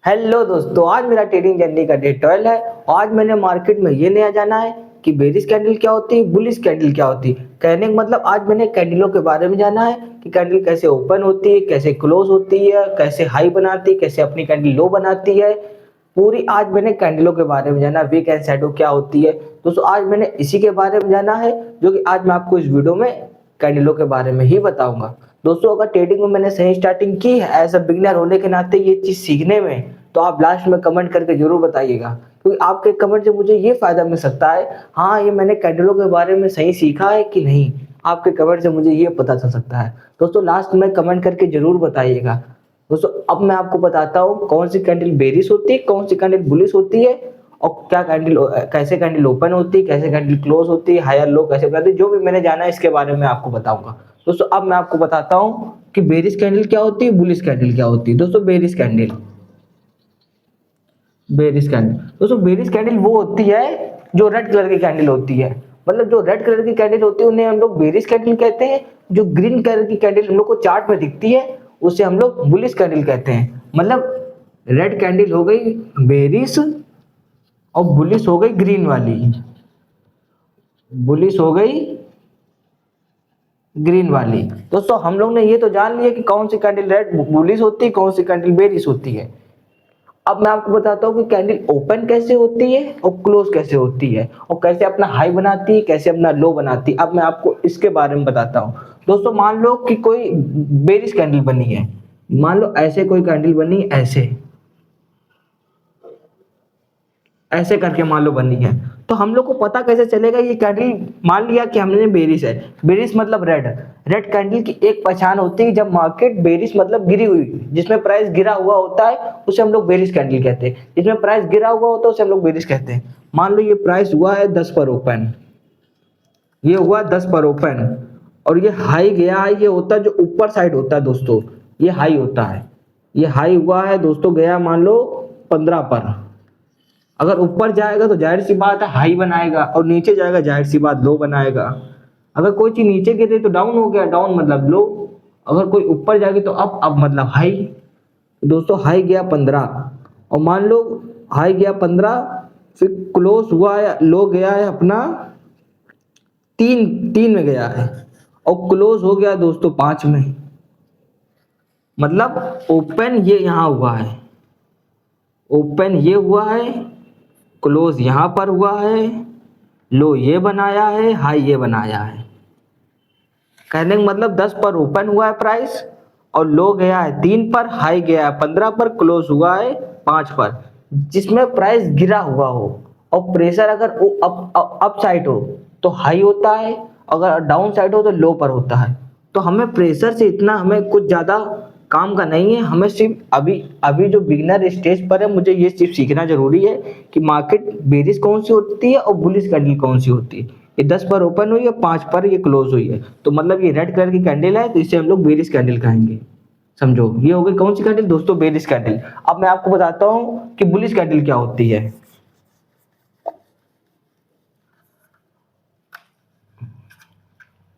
Hello दोस्तों, आज मेरा ट्रेडिंग जर्नी का डे 12 है। और आज मैंने मार्केट में ये नया जाना है कि बेरिश कैंडल क्या होती है, बुलिश कैंडल क्या होती है। कहने का मतलब आज मैंने कैंडलों के बारे में जाना है कि कैंडल कैसे ओपन होती है, कैसे क्लोज होती है, कैसे हाई बनाती है, कैसे अपनी कैंडल लो बनाती है। पूरी आज मैंने कैंडलों के बारे में जाना, वीक एंड शैडो क्या होती है। दोस्तों आज मैंने इसी के बारे में जाना है, जो कि आज मैं आपको इस वीडियो में कैंडलों के बारे में ही बताऊंगा। दोस्तों अगर ट्रेडिंग में मैंने सही स्टार्टिंग की है एज अ बिगिनर होने के नाते ये चीज सीखने में, तो आप लास्ट में कमेंट करके जरूर बताइएगा, क्योंकि आपके कमेंट से मुझे ये फायदा मिल सकता है, हाँ ये मैंने कैंडलों के बारे में सही सीखा है कि नहीं। आपके कमेंट से मुझे ये पता चल सकता है। दोस्तों लास्ट में कमेंट करके जरूर बताइएगा। दोस्तों अब मैं आपको बताता हूँ कौन सी कैंडल बेरिश होती है, कौन सी कैंडल बुलिश होती है, और क्या कैंडल कैसे कैंडल ओपन होती है, कैसे कैंडल क्लोज होती है, हायर लो कैसे बनाती है। जो भी मैंने जाना है इसके बारे में आपको बताऊंगा। दोस्तों अब मैं आपको बताता हूँ कि बेरिश कैंडल क्या होती है, बुलिश कैंडल क्या होती है। दोस्तों बेरिश कैंडल दोस्तों बेरिश कैंडल वो होती है जो रेड कलर की कैंडल होती है। मतलब जो रेड कलर की कैंडल होती है उन्हें हम लोग बेरिश कैंडल कहते हैं। जो ग्रीन कलर की कैंडल हम लोग को चार्ट में दिखती है उसे हम लोग बुलिश कैंडल कहते हैं। मतलब रेड कैंडल हो गई बेरिश, और बुलिश हो गई ग्रीन वाली, बुलिश हो गई ग्रीन वाली। दोस्तों हम लोग ने ये तो जान लिया कि कौन सी कैंडल रेड बुलिश होती है, कौन सी कैंडल बेरिश होती है। अब मैं आपको बताता हूँ कि कैंडल ओपन कैसे होती है और क्लोज कैसे होती है, और कैसे अपना हाई बनाती है, कैसे अपना लो बनाती है। अब मैं आपको इसके बारे में बताता हूँ। दोस्तों मान लो कि कोई बेरिश कैंडल बनी है, मान लो ऐसे कोई कैंडल बनी, ऐसे ऐसे करके मान लो बनी है, तो हम लोग को पता कैसे चलेगा ये कैंडल। मान लिया कि हमने बेरिश है, बेरिश मतलब रेड। रेड कैंडल की एक पहचान होती है जब मार्केट बेरिश मतलब गिरी हुई, जिसमें प्राइस गिरा हुआ होता है उसे हम लोग बेरिश कैंडल कहते हैं। जिसमें प्राइस गिरा हुआ होता है उसे हम लोग बेरिश कहते हैं। मान लो ये प्राइस हुआ है 10 पर ओपन, ये हुआ 10 पर ओपन, और ये हाई गया है, ये होता है जो ऊपर साइड होता है दोस्तों, ये हाई होता है। ये हाई हुआ है दोस्तों, गया मान लो 15 पर। अगर ऊपर जाएगा तो जाहिर सी बात है हाई बनाएगा, और नीचे जाएगा जाहिर सी बात लो बनाएगा। अगर कोई चीज नीचे गिरे तो डाउन हो गया, डाउन मतलब लो। अगर कोई ऊपर जाएगी तो अप मतलब हाई। दोस्तों हाई गया 15, और मान लो हाई गया 15, फिर क्लोज हुआ है, लो गया है अपना 3 में गया है, और क्लोज हो गया दोस्तों 5 में। मतलब ओपन ये यहां हुआ है, ओपन ये हुआ है, क्लोज यहां पर हुआ है, लो ये बनाया है, हाई ये बनाया है। कहने का मतलब 10 पर ओपन हुआ है प्राइस, और लो गया है 3 पर, हाई गया है 15 पर, क्लोज हुआ है 5 पर। जिसमें प्राइस गिरा हुआ हो और प्रेशर अगर अप साइड हो तो हाई होता है, अगर डाउन साइड हो तो लो पर होता है। तो हमें प्रेशर से इतना हमें कुछ ज्यादा काम का नहीं है। हमें सिर्फ अभी अभी जो बिगनर स्टेज पर है, मुझे ये सिर्फ सीखना जरूरी है कि मार्केट बेरिश कौन सी होती है और बुलिश कैंडल कौन सी होती है। ये 10 पर ओपन हुई है, 5 पर ये क्लोज हुई है, तो मतलब ये रेड कलर की कैंडल है, तो इसे हम लोग बेरिश कैंडल कहेंगे। समझो ये हो गई कौन सी कैंडल दोस्तों, बेरिश कैंडल। अब मैं आपको बताता हूँ कि बुलिश कैंडल क्या होती है।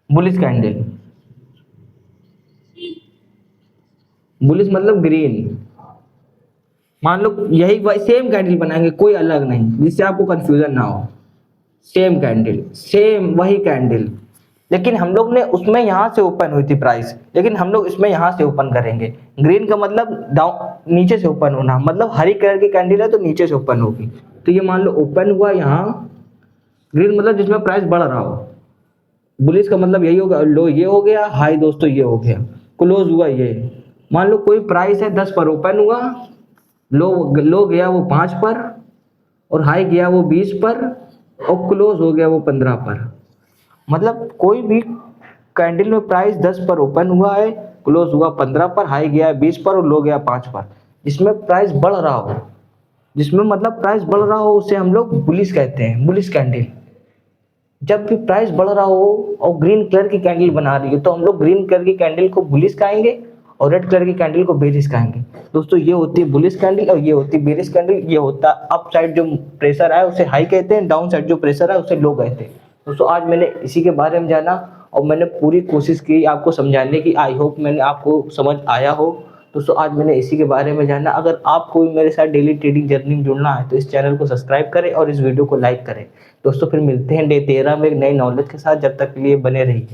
बुलिश कैंडल, बुलिश मतलब ग्रीन। मान लो यही सेम कैंडल बनाएंगे, कोई अलग नहीं, जिससे आपको कंफ्यूजन ना हो। सेम कैंडल, सेम वही कैंडल, लेकिन हम लोग ने उसमें यहां से ओपन हुई थी प्राइस, लेकिन हम लोग इसमें यहां से ओपन करेंगे। ग्रीन का मतलब डाउन नीचे से ओपन होना, मतलब हरी कलर की कैंडल है तो नीचे से ओपन होगी। तो ये मान लो ओपन हुआ यहाँ, ग्रीन मतलब जिसमें प्राइस बढ़ रहा हो। बुलिश का मतलब यही होगा, लो ये हो गया, हाई दोस्तों ये हो गया, क्लोज हुआ ये। मान लो कोई प्राइस है 10 पर ओपन हुआ, लो लो गया वो 5 पर, और हाई गया वो 20 पर, और क्लोज हो गया वो 15 पर। मतलब कोई भी कैंडल में प्राइस 10 पर ओपन हुआ है, क्लोज हुआ 15 पर, हाई गया है 20 पर और लो गया 5 पर, जिसमें प्राइस बढ़ रहा हो, जिसमें मतलब प्राइस बढ़ रहा हो उसे हम लोग बुलिश कहते हैं, बुलिश कैंडल। जब भी प्राइस बढ़ रहा हो और ग्रीन कलर की कैंडल बना रही है तो हम लोग ग्रीन कलर की कैंडल को बुलिश कहेंगे, और रेड कलर की कैंडल को बेरिश कहेंगे। दोस्तों ये होती है बुलिश कैंडल और ये होती है बेरिश कैंडल। ये होता है अप साइड जो प्रेशर है उसे हाई कहते हैं, डाउन साइड जो प्रेशर है उसे लो कहते हैं। दोस्तों आज मैंने इसी के बारे में जाना, और मैंने पूरी कोशिश की आपको समझाने की। आई होप मैंने आपको समझ आया हो। दोस्तों आज मैंने इसी के बारे में जाना। अगर आपको भी मेरे साथ डेली ट्रेडिंग जर्नी में जुड़ना है तो इस चैनल को सब्सक्राइब करें और इस वीडियो को लाइक करें। दोस्तों फिर मिलते हैं डे 13 में एक नई नॉलेज के साथ, जब तक के लिए बने रहिए।